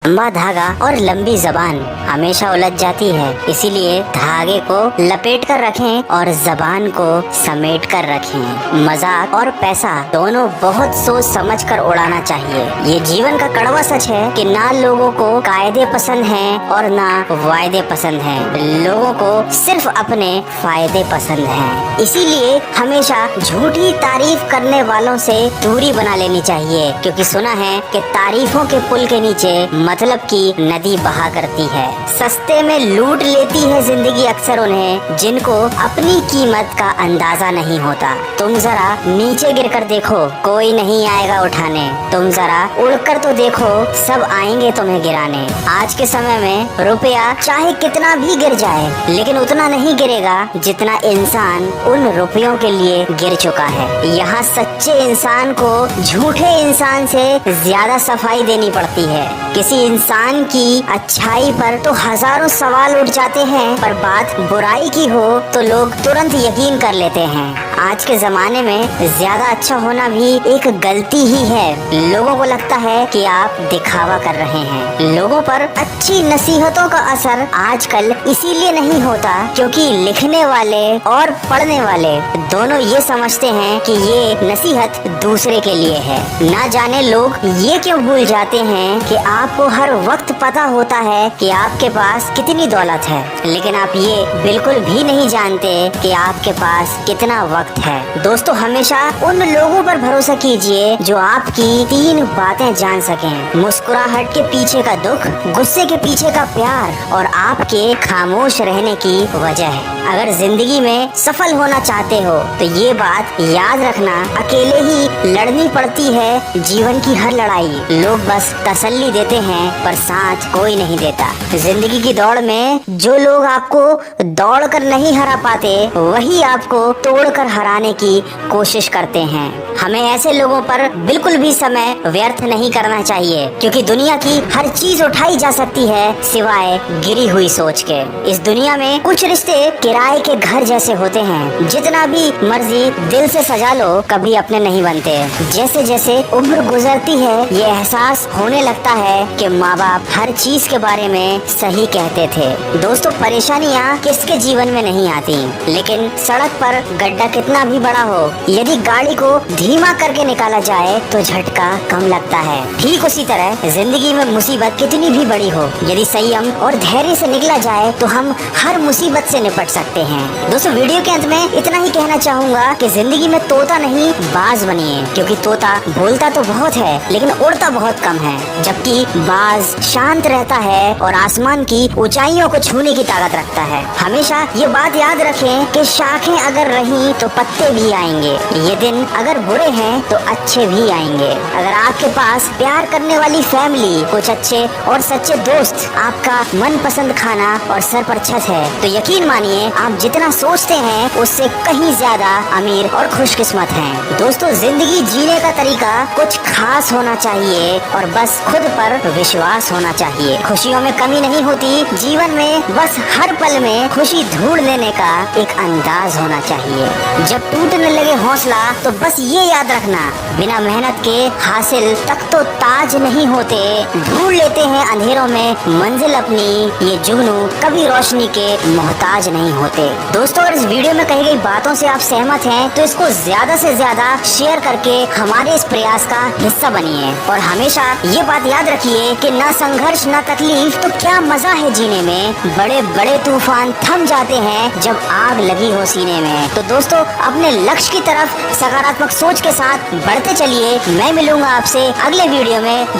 लंबा धागा और लंबी जबान हमेशा उलझ जाती है, इसीलिए धागे को लपेट कर रखें और जबान को समेट कर रखें। मजाक और पैसा दोनों बहुत सोच समझ कर उड़ाना चाहिए। ये जीवन का कड़वा सच है कि ना लोगों को कायदे पसंद हैं और ना वायदे पसंद हैं। लोगों को सिर्फ अपने फायदे पसंद हैं। इसीलिए हमेशा झूठी तारीफ करने वालों से दूरी बना लेनी चाहिए, क्योंकि सुना है कि तारीफों के पुल के नीचे मतलब की नदी बहा करती है। सस्ते में लूट लेती है जिंदगी अक्सर उन्हें जिनको अपनी कीमत का अंदाजा नहीं होता। तुम जरा नीचे गिरकर देखो, कोई नहीं आएगा उठाने। तुम जरा उड़कर तो देखो, सब आएंगे तुम्हें गिराने। आज के समय में रुपया चाहे कितना भी गिर जाए, लेकिन उतना नहीं गिरेगा जितना इंसान उन रुपयों के लिए गिर चुका है। यहाँ सच्चे इंसान को झूठे इंसान से ज्यादा सफाई देनी पड़ती है। किसी इंसान की अच्छाई पर तो हजारों सवाल उठ जाते हैं, पर बात बुराई की हो तो लोग तुरंत यकीन कर लेते हैं। आज के जमाने में ज्यादा अच्छा होना भी एक गलती ही है। लोगों को लगता है कि आप दिखावा कर रहे हैं। लोगों पर अच्छी नसीहतों का असर आजकल इसीलिए नहीं होता क्योंकि लिखने वाले और पढ़ने वाले दोनों ये समझते हैं कि ये नसीहत दूसरे के लिए है। ना जाने लोग ये क्यों भूल जाते हैं कि आपको हर वक्त पता होता है कि आपके पास कितनी दौलत है, लेकिन आप ये बिल्कुल भी नहीं जानते कि आपके पास कितना वक्त है। दोस्तों, हमेशा उन लोगों पर भरोसा कीजिए जो आपकी 3 बातें जान सकें। मुस्कुराहट के पीछे का दुख, गुस्से के पीछे का प्यार और आपके खामोश रहने की वजह। अगर जिंदगी में सफल होना चाहते हो तो ये बात याद रखना, अकेले ही लड़नी पड़ती है जीवन की हर लड़ाई। लोग बस तसल्ली देते हैं पर साथ कोई नहीं देता। जिंदगी की दौड़ में जो लोग आपको दौड़ कर नहीं हरा पाते, वही आपको तोड़ कर हराने की कोशिश करते हैं। हमें ऐसे लोगों पर बिल्कुल भी समय व्यर्थ नहीं करना चाहिए, क्योंकि दुनिया की हर चीज उठाई जा सकती है सिवाय गिरी हुई सोच के। इस दुनिया में कुछ रिश्ते किराए के घर जैसे होते हैं, जितना भी मर्जी दिल से सजा लो कभी अपने नहीं बनते। जैसे जैसे उम्र गुजरती है ये एहसास होने लगता है कि माँ बाप हर चीज के बारे में सही कहते थे। दोस्तों, परेशानियाँ किसके जीवन में नहीं आती, लेकिन सड़क पर गड्ढा कितना भी बड़ा हो, यदि गाड़ी को धीमा करके निकाला जाए तो झटका कम लगता है। ठीक उसी तरह जिंदगी में मुसीबत कितनी भी बड़ी हो, यदि संयम और धैर्य से निकला जाए तो हम हर मुसीबत से निपट सकते हैं। दोस्तों, वीडियो के अंत में इतना ही कहना चाहूँगा कि जिंदगी में तोता नहीं बाज बनिए, क्योंकि तोता बोलता तो बहुत है लेकिन उड़ता बहुत कम है, जबकि बाज शांत रहता है और आसमान की ऊंचाइयों को छूने की ताकत रखता है। हमेशा ये बात याद रखें कि शाखें अगर रहीं तो पत्ते भी आएंगे। ये दिन अगर बुरे हैं तो अच्छे भी आएंगे। अगर आपके पास प्यार करने वाली फैमिली, कुछ अच्छे और सच्चे दोस्त, आपका मनपसंद खाना और सर पर छत है, तो यकीन मानिए आप जितना सोचते हैं उससे कहीं ज्यादा अमीर और खुशकिस्मत हैं। दोस्तों, जिंदगी जीने का तरीका कुछ खास होना चाहिए और बस खुद पर विश्वास होना चाहिए। खुशियों में कमी नहीं होती, जीवन में बस हर पल में खुशी ढूंढ लेने का एक अंदाज होना चाहिए। जब टूटने लगे हौसला तो बस ये याद रखना, बिना मेहनत के हासिल तक तो ताज नहीं होते। ढूंढ लेते हैं अंधेरों में मंजिल अपनी, ये जुगनू कभी रोशनी के मोहताज नहीं होते। दोस्तों, अगर इस वीडियो में कही गई बातों से आप सहमत हैं तो इसको ज्यादा से ज्यादा शेयर करके हमारे इस प्रयास का हिस्सा बनिए। और हमेशा ये बात याद रखिए कि ना संघर्ष ना तकलीफ तो क्या मजा है जीने में। बड़े बड़े तूफान थम जाते हैं जब आग लगी हो सीने में। तो दोस्तों, अपने लक्ष्य की तरफ सकारात्मक सोच के साथ बढ़ते चलिए। मैं मिलूंगा आपसे अगले वीडियो में।